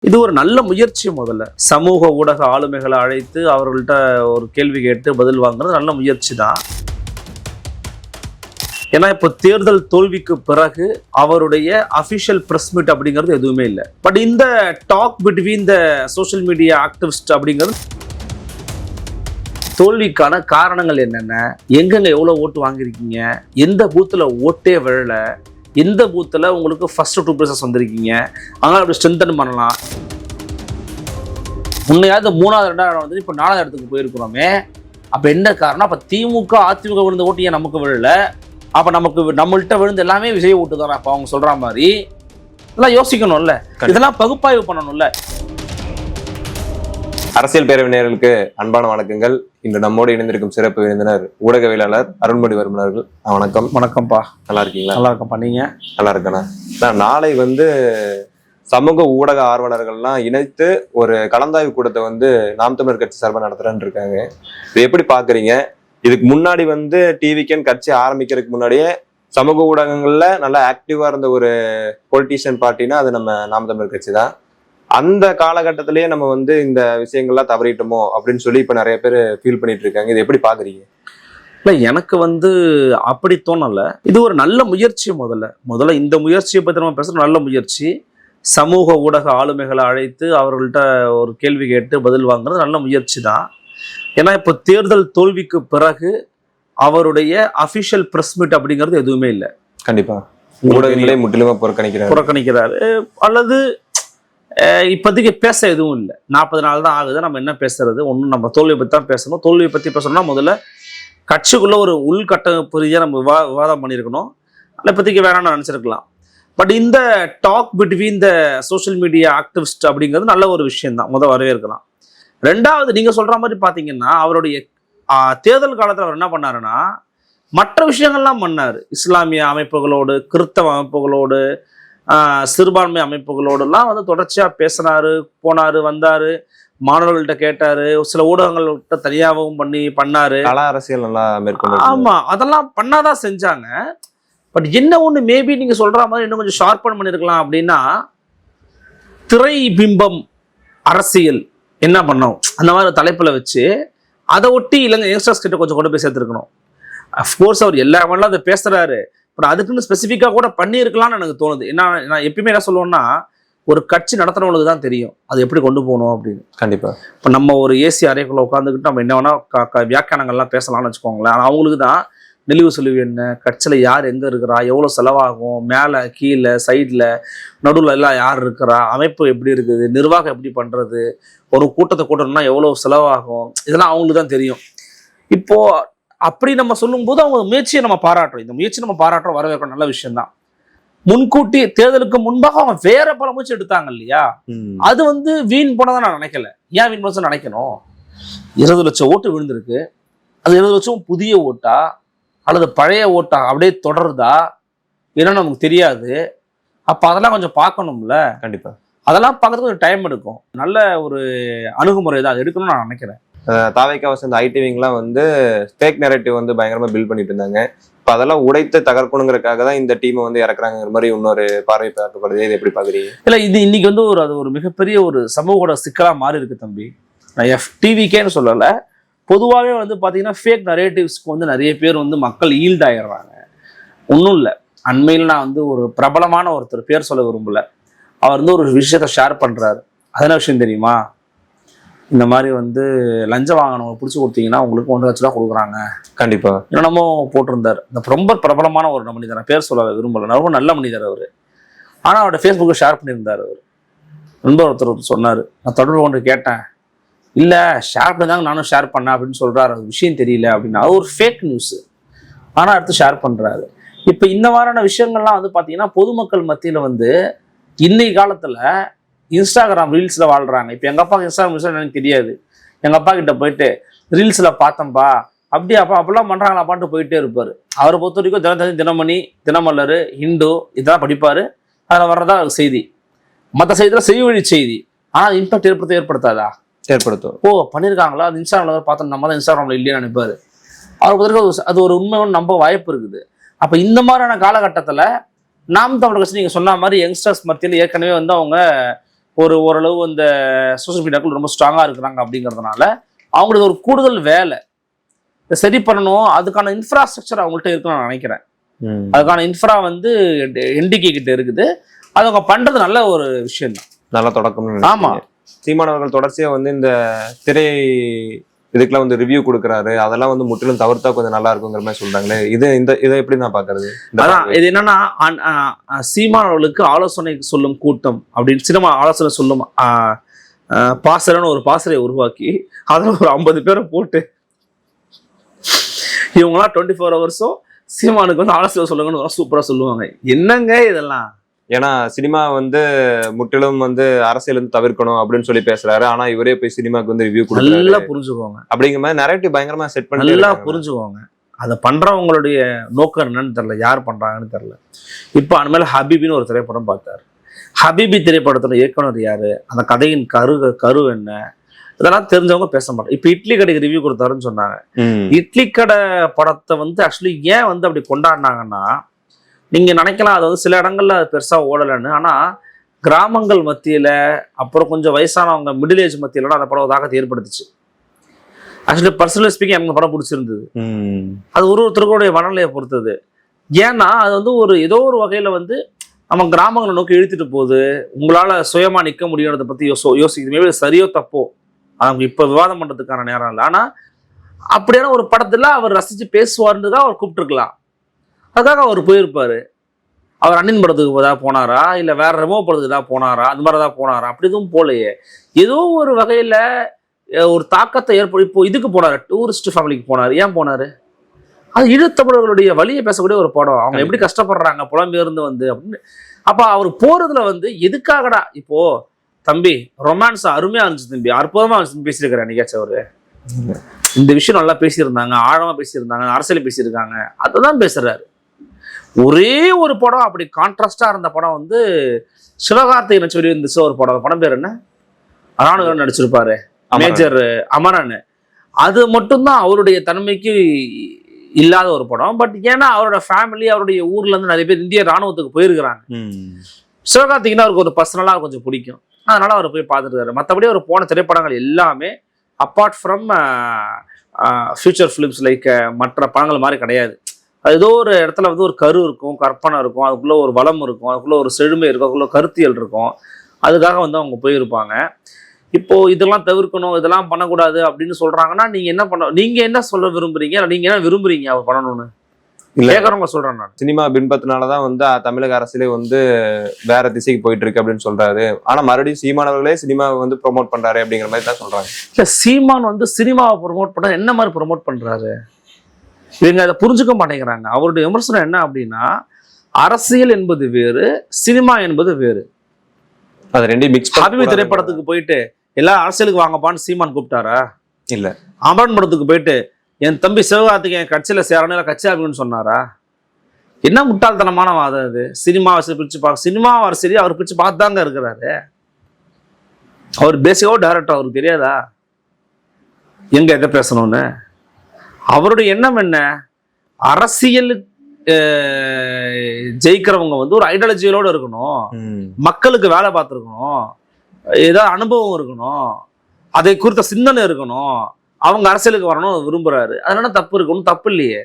இது ஒரு நல்ல முயற்சி. முதல்ல சமூக ஊடக ஆளுமைகளை அழைத்து அவர்கள்ட்ட ஒரு கேள்வி கேட்டு பதில் வாங்குறது நல்ல முயற்சி தான். ஏன்னா இப்போ தேர்தல் தோல்விக்கு பிறகு அவருடைய அஃபிஷியல் பிரஸ் மீட் அப்படிங்கிறது எதுவுமே இல்லை. பட் இந்த talk between the social media activist அப்படிங்கிறது தோல்விக்கான காரணங்கள் என்னென்ன, எங்கெங்க எவ்வளோ ஓட்டு வாங்கியிருக்கீங்க, எந்த பூத்தில் ஓட்டே விழல, எந்த பூத்தில் உங்களுக்கு ஃபர்ஸ்ட் 2 பிளேசஸ் வந்திருக்கீங்க, அதனால் அப்படி ஸ்ட்ரென்தன் பண்ணலாம். முன்னையாவது 3வது 2வது வந்து இப்போ 4வது இடத்துக்கு போயிருக்கிறோமே, அப்போ என்ன காரணம்? அப்போ திமுக அதிமுக விழுந்த ஓட்டு ஏன் நமக்கு விழல? அப்போ நம்மள்கிட்ட விழுந்து எல்லாமே விஜய் ஓட்டு தானே? அப்போ அவங்க சொல்கிற மாதிரி இதெல்லாம் யோசிக்கணும்ல, இதெல்லாம் பகுப்பாய்வு பண்ணணும்ல. அரசியல் பேரவையினர்களுக்கு அன்பான வணக்கங்கள். இன்று நம்மோடு இணைந்திருக்கும் சிறப்பு விருந்தினர் ஊடகவியலாளர் அருண்மொழிவர்மன் அவர்கள். வணக்கம். வணக்கம்ப்பா. நல்லா இருக்கீங்களா? நல்லா இருக்கேன்ப்பா. நீங்க? நல்லா இருக்கேண்ணா. நாளை சமூக ஊடக ஆர்வலர்கள்லாம் இணைத்து ஒரு கலந்தாய்வு கூட்டத்தை நாம் தமிழர் கட்சி சார்பாக நடத்துறேன்னு இருக்காங்க. இது எப்படி பாக்குறீங்க? இதுக்கு முன்னாடி டிவிக்கன் கட்சி ஆரம்பிக்கிறதுக்கு முன்னாடியே சமூக ஊடகங்கள்ல நல்லா ஆக்டிவா இருந்த ஒரு பொலிட்டீஷியன் பார்ட்டினா அது நம்ம நாம் தமிழர் கட்சி தான். அந்த காலகட்டத்திலேயே நம்ம இந்த விஷயங்கள்லாம் தவறிட்டோமோ அப்படின்னு சொல்லி இப்ப நிறைய பேர் ஃபீல் பண்ணிட்டு இருக்காங்க. இது எப்படி பாக்குறீங்க? இல்லை, எனக்கு அப்படி தோணலை. இது ஒரு நல்ல முயற்சி. முதல்ல இந்த முயற்சியை பற்றி நம்ம பேசுகிற நல்ல முயற்சி. சமூக ஊடக ஆளுமைகளை அழைத்து அவர்கள்ட்ட ஒரு கேள்வி கேட்டு பதில் வாங்குறது நல்ல முயற்சி தான். ஏன்னா இப்போ தேர்தல் தோல்விக்கு பிறகு அவருடைய அஃபிஷியல் பிரஸ் மீட் அப்படிங்கிறது எதுவுமே இல்லை. கண்டிப்பா ஊடகங்களே முற்றிலுமா புறக்கணிக்கிறாரு. அல்லது இப்போதைக்கு பேச எதுவும் இல்லை. 40 நாள் தான் ஆகுது. நம்ம என்ன பேசுறது? ஒன்றும் நம்ம தோல்வியை பற்றி தான் பேசணும். தோல்வியை பற்றி பேசணும்னா முதல்ல கட்சிக்குள்ள ஒரு உள்கட்டமைப்பு ரீதியாக நம்ம விவாதம் பண்ணியிருக்கணும். அதை பற்றிக்கு வேணாம்னு நினச்சிருக்கலாம். பட் இந்த talk between the social media activist அப்படிங்கிறது நல்ல ஒரு விஷயம் தான். வரவேற்கலாம். 2வது, நீங்கள் சொல்கிற மாதிரி பார்த்தீங்கன்னா அவருடைய தேர்தல் காலத்தில் அவர் என்ன பண்ணாருன்னா மற்ற விஷயங்கள்லாம் பண்ணார். இஸ்லாமிய அமைப்புகளோடு, கிறிஸ்தவ அமைப்புகளோடு, சிறுபான்மை அமைப்புகளோடலாம் தொடர்ச்சியாக பேசினாரு, போனார், வந்தார், மாணவர்கள்ட்ட கேட்டாரு, சில ஊடகங்கள்கிட்ட தனியாகவும் பண்ணாரு. கல அரசியல் நல்லா மேற்கொண்டு. ஆமா, அதெல்லாம் பண்ணாதான் செஞ்சாங்க. பட் என்ன ஒண்ணு, மேபி நீங்க சொல்ற மாதிரி இன்னும் கொஞ்சம் ஷார்ப்பன் பண்ணிருக்கலாம். அப்படின்னா திரை பிம்பம் அரசியல் என்ன பண்ணோம் அந்த மாதிரி தலைப்புல வச்சு அதை ஒட்டி இல்லைங்க யங்ஸ்டர்ஸ் கிட்ட கொஞ்சம் கொண்டு போய் சேர்த்துருக்கணும். அஃப்கோர்ஸ் அவர் எல்லா வேணாலும் அதை பேசுறாரு. பட் அதுக்குன்னு ஸ்பெசிஃபிக்காக கூட பண்ணியிருக்கலாம்னு எனக்கு தோணுது. நான் எப்பயுமே என்ன சொல்லுவேன்னா, ஒரு கட்சி நடத்துறவங்களுக்கு தான் தெரியும் அது எப்படி கொண்டு போகணும் அப்படின்னு. கண்டிப்பா. இப்போ நம்ம ஒரு ஏசி அறைக்குள்ள உட்காந்துக்கிட்டு நம்ம என்ன வேணா வியாக்கியானங்கள்லாம் பேசலாம்னு வச்சுக்கோங்களேன். ஆனால் அவங்களுக்கு தான் நெளிவு சுழிவு என்ன, கட்சியில் யார் எங்கே இருக்கிறா, எவ்வளோ செலவாகும், மேலே கீழே சைடில் நடுவில் எல்லாம் யார் இருக்கிறா, அமைப்பு எப்படி இருக்குது, நிர்வாகம் எப்படி பண்ணுறது, ஒரு கூட்டத்தை கூட்டணும்னா எவ்வளோ செலவாகும், இதெல்லாம் அவங்களுக்கு தான் தெரியும். இப்போது அப்படி நம்ம சொல்லும்போது அவங்க முயற்சியை நம்ம பாராட்டுறோம். இந்த முயற்சி நம்ம பாராட்டுறோம், வரவேற்கிறோம், நல்ல விஷயம்தான். முன்கூட்டி தேர்தலுக்கு முன்பாக அவங்க வேற பல முயற்சி எடுத்தாங்க இல்லையா? அது வீண் போனதான் நான் நினைக்கல. ஏன் வீண் போன நினைக்கணும்? 20 லட்சம் ஓட்டு விழுந்திருக்கு. அது 20 லட்சம் புதிய ஓட்டா அல்லது பழைய ஓட்டா அப்படியே தொடருதா என்னன்னு நமக்கு தெரியாது. அப்ப அதெல்லாம் கொஞ்சம் பார்க்கணும்ல. கண்டிப்பா அதெல்லாம் பார்க்கறதுக்கு ஒரு டைம் எடுக்கும். நல்ல ஒரு அணுகுமுறை தான் அது எடுக்கணும்னு நான் நினைக்கிறேன். தாவேக்காவாசம் ஐடிவிங்லாம் ஃபேக் நெரேட்டிவ் பயங்கரமா பில்ட் பண்ணிட்டு இருந்தாங்க. இப்போ அதெல்லாம் உடைத்து தகர்க்கணுங்கிறதுக்காக தான் இந்த டீமை இறக்குறாங்கிற மாதிரி இன்னொரு பார்வை பார்க்கப்படுது. இது எப்படி பாக்குறீங்க? இல்ல, இது இன்னைக்கு அது ஒரு மிகப்பெரிய ஒரு சமூக சிக்கலா மாறி இருக்கு தம்பி. நான் டிவிக்கேன்னு சொல்லல, பொதுவாகவே பாத்தீங்கன்னா ஃபேக் நரேட்டிவ்ஸ்க்கு நிறைய பேர் மக்கள் ஈல்ட் ஆயிடுறாங்க. ஒன்றும் இல்லை, அண்மையில் நான் ஒரு பிரபலமான ஒருத்தர் பேர் சொல்ல விரும்பல. அவர் ஒரு விஷயத்த ஷேர் பண்றாரு. அது என்ன விஷயம் தெரியுமா? இந்த மாதிரி லஞ்சம் வாங்கினவங்க பிடிச்சி கொடுத்தீங்கன்னா உங்களுக்கு 1.5 லட்ச ரூபா கொடுக்குறாங்க. கண்டிப்பா. என்னமோ போட்டிருந்தார். இந்த ரொம்ப பிரபலமான ஒரு மனிதர், பேர் சொல்ல விரும்பல, ரொம்ப நல்ல மனிதர் அவர். ஆனால் அவரோட ஃபேஸ்புக்கில் ஷேர் பண்ணியிருந்தார். அவர் நண்பர் ஒருத்தர் சொன்னார், நான் தொடர்பு கொண்டு கேட்டேன், இல்லை ஷேர் பண்ணிதாங்க நானும் ஷேர் பண்ணேன் அப்படின்னு சொல்கிறாரு. அது விஷயம் தெரியல அப்படின்னா அது ஒரு ஃபேக் நியூஸு. ஆனால் அடுத்து ஷேர் பண்ணுறாரு. இப்போ இந்த மாதிரியான விஷயங்கள்லாம் பார்த்தீங்கன்னா பொதுமக்கள் மத்தியில் இன்னைக்கு காலத்தில் இன்ஸ்டாகிராம் ரீல்ஸில் வாழ்கிறாங்க. இப்போ எங்கள் அப்பாவுக்கு இன்ஸ்டாகிராம் ரீல்ஸ் எனக்கு தெரியாது. எங்கள் அப்பா கிட்ட போயிட்டு ரீல்ஸில் பார்த்தேன்ப்பா, அப்படியாப்பா அப்படிலாம் பண்ணுறாங்களாப்பான்ட்டு போயிட்டே இருப்பார். அவரை பொறுத்த வரைக்கும் தினமணி, தினமலர், ஹிந்து இதெல்லாம் படிப்பார். அதில் வர்றதா செய்தி. மற்ற செய்தியில் செய்வழி செய்தி. ஆனால் இம்பாக்ட் ஏற்படுத்தாதா? ஏற்படுத்தும். ஓ பண்ணியிருக்காங்களா, அது இன்ஸ்டாகிராமில் பார்த்தோம், நம்ம தான் இன்ஸ்டாகிராமில் இல்லைன்னு நினைப்பார். அவரை பொறுத்த அது ஒரு உண்மை நம்ப வாய்ப்பு இருக்குது. அப்போ இந்த மாதிரியான காலகட்டத்தில் நாம் தமிழர் கட்சி நீங்கள் சொன்ன மாதிரி யங்ஸ்டர்ஸ் மத்தியில் ஏற்கனவே அவங்க ஓரளவு இந்த சோஷியல் மீடியாக்கள் ரொம்ப ஸ்ட்ராங்கா இருக்கிறாங்க அப்படிங்கிறதுனால அவங்களுக்கு ஒரு கூடுதல் வேலை இதை சரி பண்ணணும். அதுக்கான இன்ஃப்ராஸ்ட்ரக்சர் அவங்கள்ட்ட இருக்குன்னு நான் நினைக்கிறேன். அதுக்கான இன்ஃப்ரா வந்து என்டிகே கிட்ட இருக்குது. அது அவங்க பண்றது நல்ல ஒரு விஷயம் தான், நல்ல தொடக்கம். ஆமா, சீமான் அவர்கள் தொடர்ச்சியா வந்து இந்த திரை இதுக்கெல்லாம் வந்து ரிவ்யூ கொடுக்குறாரு, அதெல்லாம் வந்து முற்றிலும் தவிர்த்தா கொஞ்சம் நல்லா இருக்குங்கிற மாதிரி சொல்றாங்களே, இதை எப்படி நான் பாக்குறது? அதான் இது என்னன்னா, சீமான் அவர்களுக்கு ஆலோசனை சொல்லும் கூட்டம் அப்படின்னு சினிமா ஆலோசனை சொல்லும் பாசலன்னு ஒரு பாசலை உருவாக்கி அதில் ஒரு 50 பேரை போட்டு இவங்களாம் 24 ஹவர்ஸும் சீமானுக்கு வந்து ஆலோசனை சொல்லுங்கன்னு சூப்பரா சொல்லுவாங்க. என்னங்க இதெல்லாம்? ஏன்னா சினிமா வந்து முற்றிலும் வந்து அரசியல் வந்து தவிர்க்கணும் அப்படின்னு சொல்லி பேசுறாரு. ஆனா இவரே போய் சினிமாக்கு வந்து ரிவ்யூ கொடுத்து நல்லா புரிஞ்சுக்கோங்க. அப்படிங்கிற மாதிரி நரேட்டிவ் பயங்கரமா செட் பண்ணி நல்லா புரிஞ்சுக்கோங்க. அதை பண்றவங்களுடைய நோக்கம் என்னன்னு தெரியல, யார் பண்றாங்கன்னு தெரியல. இப்போ அந்தமாதிரி ஹபீபின்னு ஒரு திரைப்படம் பார்த்தாரு. ஹபீபி திரைப்படத்தோட இயக்குனர் யாரு, அந்த கதையின் கரு என்ன, இதெல்லாம் தெரிஞ்சவங்க பேச மாட்டாங்க. இப்போ இட்லி கடைக்கு ரிவ்யூ கொடுத்தாருன்னு சொன்னாங்க. இட்லி கடை படத்தை வந்து ஆக்சுவலி ஏன் வந்து அப்படி கொண்டாடினாங்கன்னா, நீங்க நினைக்கலாம் அது வந்து சில இடங்கள்ல பெருசா ஓடலைன்னு. ஆனா கிராமங்கள் மத்தியில, அப்புறம் கொஞ்சம் வயசானவங்க மிடில் ஏஜ் மத்தியில அந்த படம் தாக்கத்தை ஏற்படுத்துச்சு. ஆக்சுவலி பர்சனல் ஸ்பீக்கிங் எனக்கு படம் பிடிச்சிருந்தது. அது ஒருத்தருடைய மனநிலையை பொறுத்தது. ஏன்னா அது வந்து ஒரு ஏதோ ஒரு வகையில வந்து நம்ம கிராமங்களை நோக்கி இழுத்துட்டு போகுது. உங்களால சுயமா நிக்க முடியுறதை பத்தி யோசிக்குது. சரியோ தப்போ அவங்க இப்ப விவாதம் பண்றதுக்கான நேரம் இல்லை. ஆனா அப்படியான ஒரு படத்துல அவர் ரசிச்சு பேசுவாருன்னு தான் அவர் கூப்பிட்டுருக்கலாம். அதுக்காக அவர் போயிருப்பாரு. அவர் அண்ணின் படத்துக்கு ஏதாவது போனாரா, இல்லை வேற ரெமோ படத்துக்கு ஏதாவது போனாரா, அந்த மாதிரி ஏதாவது போனாரா? அப்படி எதுவும் போலையே. ஏதோ ஒரு வகையில ஒரு தாக்கத்தை இப்போ இதுக்கு போனாரு, டூரிஸ்ட் ஃபேமிலிக்கு போனாரு. ஏன் போனாரு? அது ஈழத்தமிழர்களுடைய வழியை பேசக்கூடிய ஒரு படம். அவங்க எப்படி கஷ்டப்படுறாங்க புலம்பெயர்ந்து வந்து அப்படின்னு. அப்ப அவர் போறதுல வந்து எதுக்காகடா? இப்போ தம்பி ரொமான்ஸ் அருமையா இருந்துச்சு தம்பி, அற்புதமா பேசியிருக்கிறார் என்னைக்காச்சும் அவரு. இந்த விஷயம் நல்லா பேசியிருந்தாங்க, ஆழமா பேசியிருந்தாங்க, அரசியல் பேசியிருக்காங்க, அதான் பேசுறாரு. ஒரே ஒரு படம் அப்படி கான்ட்ராஸ்டா இருந்த படம் வந்து சிவகார்த்திகேயன் சொல்லி இருந்துச்சு ஒரு படம். படம் பேர் என்ன? ராணுவ நடிச்சிருப்பாரு, மேஜர் அமரன். அது மட்டும்தான் அவருடைய தன்மைக்கு இல்லாத ஒரு படம். பட் ஏன்னா அவரோட ஃபேமிலி, அவருடைய ஊர்ல இருந்து நிறைய பேர் இந்திய ராணுவத்துக்கு போயிருக்கிறாங்க. சிவகார்த்திகேயன் அவருக்கு ஒரு பர்சனலா கொஞ்சம் பிடிக்கும், அதனால அவர் போய் பார்த்துட்டு. மற்றபடி அவர் போன திரைப்படங்கள் எல்லாமே apart from future films like மற்ற படங்கள் மாதிரி கிடையாது. அது ஏதோ ஒரு இடத்துல வந்து ஒரு கரு இருக்கும், கற்பனை இருக்கும், அதுக்குள்ள ஒரு வளம் இருக்கும், அதுக்குள்ள ஒரு செழுமை இருக்கும், அதுக்குள்ள கருத்தியல் இருக்கும். அதுக்காக வந்து அவங்க போயிருப்பாங்க. இப்போ இதெல்லாம் தவிர்க்கணும், இதெல்லாம் பண்ணக்கூடாது அப்படின்னு சொல்றாங்கன்னா நீங்க என்ன சொல்ல விரும்புறீங்க? நீங்க என்ன விரும்புறீங்க அவர் பண்ணணும்னு கேட்கறவங்க சொல்றேன் நான். சினிமா பின்பத்தினாலதான் வந்து தமிழக அரசியலே வந்து வேற திசைக்கு போயிட்டு இருக்கு அப்படின்னு சொல்றாரு. ஆனா மறுபடியும் சீமானவர்களே சினிமாவை வந்து ப்ரொமோட் பண்றாரு அப்படிங்கிற மாதிரி தான் சொல்றாங்க. இல்ல, சீமான் வந்து சினிமாவை ப்ரொமோட் பண்ற என்ன மாதிரி ப்ரொமோட் பண்றாரு? இவங்க அதை புரிஞ்சுக்க மாட்டேங்கிறாங்க. அவருடைய விமர்சனம் என்ன அப்படின்னா, அரசியல் என்பது வேறு, சினிமா என்பது வேறு. அது ரெண்டையும் மிக்ஸ். ஹபீபி திரைப்படத்துக்கு போயிட்டு எல்லா அரசியலுக்கு வாங்கப்பான்னு சீமான் கூப்பிட்டாரா? இல்ல. அமரன் படத்துக்கு போயிட்டு என் தம்பி சிவகார்த்திகேயன் என் கட்சியில சேரணும், கட்சி ஆகுன்னு சொன்னாரா? என்ன முட்டாள்தனமான வாதம் அது? சினிமா பிரிச்சு பார்க்க, சினிமா அரசியலி அவர் பிரிச்சு பார்த்துதாங்க இருக்கிறாரு. அவர் பேசிக்கோ டைரக்டர், அவருக்கு தெரியாதா எங்க எதை பேசணும்னு? அவருடைய எண்ணம் என்ன? அரசியல் ஜெயிக்கிறவங்க வந்து ஒரு ஐடியாலஜியோட இருக்கணும், மக்களுக்கு வேலை பார்த்துருக்கணும், ஏதாவது அனுபவம் இருக்கணும், அதை குறித்த சிந்தனை இருக்கணும், அவங்க அரசியலுக்கு வரணும் விரும்புறாரு. அதனால தப்பு இருக்கணும், தப்பு இல்லையே.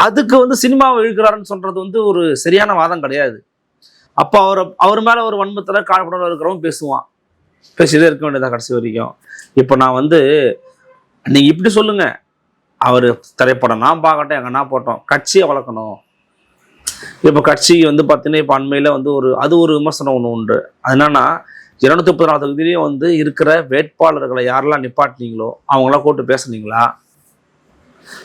அதுக்கு வந்து சினிமாவை இழுக்கிறாருன்னு சொல்றது வந்து ஒரு சரியான வாதம் கிடையாது. அப்போ அவர் மேல ஒரு வன்மத்துல காழ்ப்புணர்வு இருக்கிறவங்க பேசுவான், பேசிட்டே இருக்க வேண்டியதான் கடைசி வரைக்கும். இப்போ நான் வந்து நீங்க இப்படி சொல்லுங்க, அவர் திரைப்படம் நான் பார்க்கட்டும், எங்கன்னா போட்டோம், கட்சியை வளர்க்கணும். இப்போ கட்சி வந்து பார்த்தீங்கன்னா இப்போ அண்மையில் வந்து அது ஒரு விமர்சனம் ஒன்று உண்டு. அது என்னன்னா, 234 தொகுதியிலையும் வந்து இருக்கிற வேட்பாளர்களை யாரெல்லாம் நிப்பாட்டினீங்களோ அவங்களாம் கூட்டு பேசுனீங்களா?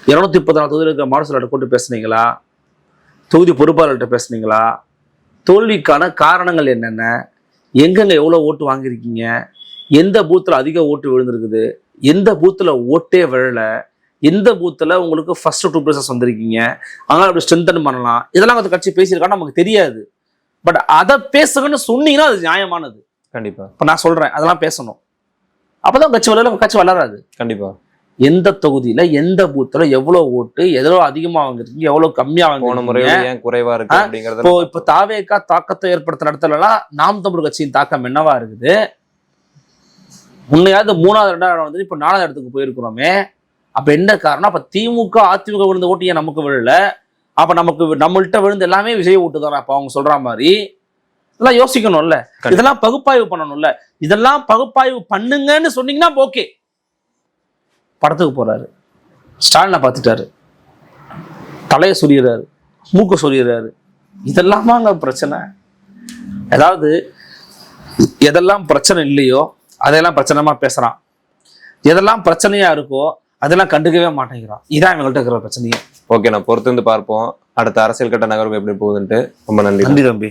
234 தொகுதியில் இருக்கிற மாவட்ட கூட்டு பேசுனீங்களா? தொகுதி பொறுப்பாளர்கிட்ட பேசுனீங்களா? தோல்விக்கான காரணங்கள் என்னென்ன? எங்கெங்க எவ்வளோ ஓட்டு வாங்கியிருக்கீங்க? எந்த பூத்தில் அதிக ஓட்டு விழுந்திருக்குது? எந்த பூத்தில் ஓட்டே விழலை? எந்த பூத்தில் உங்களுக்கு ஃபர்ஸ்ட் 2 பிளேசஸ் வந்திருக்கீங்க? அதனால அப்படி ஸ்ட்ரென்தன் பண்ணலாம். இதெல்லாம் கொஞ்சம் கட்சி பேசியிருக்கான்னு நமக்கு தெரியாது. பட் அதை பேசுங்கன்னு சொன்னீங்கன்னா அது நியாயமானது. கண்டிப்பா. இப்போ நான் சொல்றேன், அதெல்லாம் பேசணும். அப்பதான் கட்சி வளராது. கண்டிப்பா. எந்த தொகுதியில எந்த பூத்துல எவ்வளவு ஓட்டு, எவ்வளவு அதிகமா வாங்கிருக்கீங்க, எவ்வளவு கம்மியா போன முறை வாங்கிருக்கீங்க. ஏன் குறைவா இருக்கு அப்படிங்கறது இப்போ தாவேகா தாக்கத்தை ஏற்படுத்துற இடத்துலலாம் நாம் தமிழர் கட்சியின் தாக்கம் என்னவா இருக்குது? முன்னையாவது 3வது 2வது இடம் வந்து இப்ப 4வது இடத்துக்கு போயிருக்கிறோமே. அப்ப என்ன காரணம்? அப்ப திமுக அதிமுக விழுந்த ஓட்டு ஏன் நமக்கு விழல? அப்ப நம்மள்கிட்ட விழுந்து எல்லாமே விஜய் ஓட்டு தானே. அப்ப அவங்க சொல்ற மாதிரி இதெல்லாம் யோசிக்கணும்ல, இதெல்லாம் பகுப்பாய்வு பண்ணணும்ல. இதெல்லாம் பகுப்பாய்வு பண்ணுங்கன்னு சொன்னீங்கன்னா ஓகே. படத்துக்கு போறாரு, ஸ்டாலினை பார்த்துட்டாரு, தலையை சொல்லிடுறாரு, மூக்க சொல்லிடுறாரு. இதெல்லாமாங்க பிரச்சனை. அதாவது எதெல்லாம் பிரச்சனை இல்லையோ அதெல்லாம் பிரச்சனைமா பேசுறான், எதெல்லாம் பிரச்சனையா இருக்கோ அதெல்லாம் கண்டுக்கவே மாட்டேங்கிறான். இதான் இவங்கள்ட்ட இருக்கிற பிரச்சனையே. ஓகே, நான் பொறுத்து வந்து பார்ப்போம் அடுத்த அரசியல் கட்ட நகர்வு எப்படி போகுதுன்ட்டு. ரொம்ப நன்றி. நன்றி தம்பி.